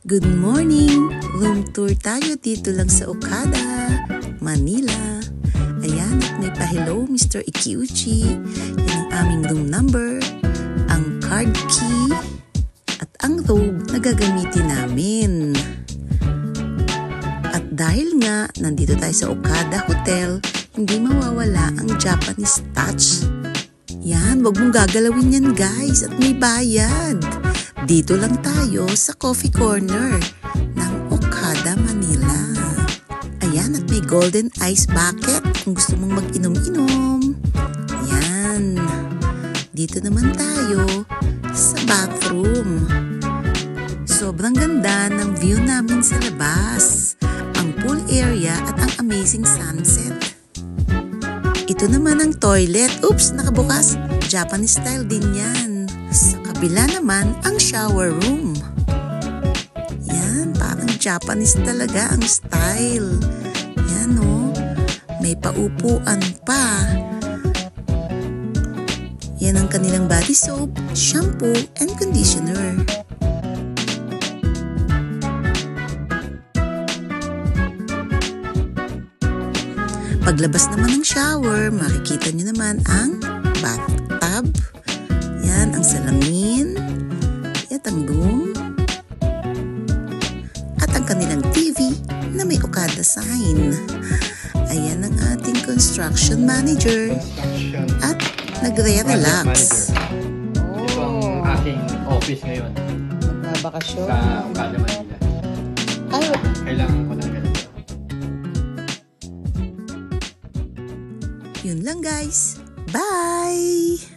Good morning! Room tour tayo dito lang sa Okada, Manila. Ayan, at may pa-hello Mr. Ikiuchi. Yan ang aming room number, ang card key, at ang robe na gagamitin namin. At dahil nga nandito tayo sa Okada Hotel, hindi mawawala ang Japanese touch. Yan, wag mong gagalawin yan guys, at may bayad. Dito lang tayo sa coffee corner ng Okada, Manila. Ayan, at may golden ice bucket kung gusto mong mag-inom-inom. Yan. Dito naman tayo sa bathroom. Sobrang ganda ng view namin sa labas. Ang pool area at ang amazing sunset. Ito naman ang toilet. Oops, nakabukas. Japanese style din yan. Sa kabila naman ang shower room. Yan, parang Japanese talaga ang style. Yan o, may paupuan pa. Yan ang kanilang body soap, shampoo, and conditioner. Paglabas naman ng shower, makikita nyo naman ang bathtub. Yan, ang salamin. At ang room. At ang kanilang TV na may Okada sign. Ayan ang ating construction manager. At nagre-relax. Ito ang aking office ngayon. Nagbabakasyon. Sa Okada, Manila. Ay, Kailangan ko ng ganito. Yun lang guys. Bye!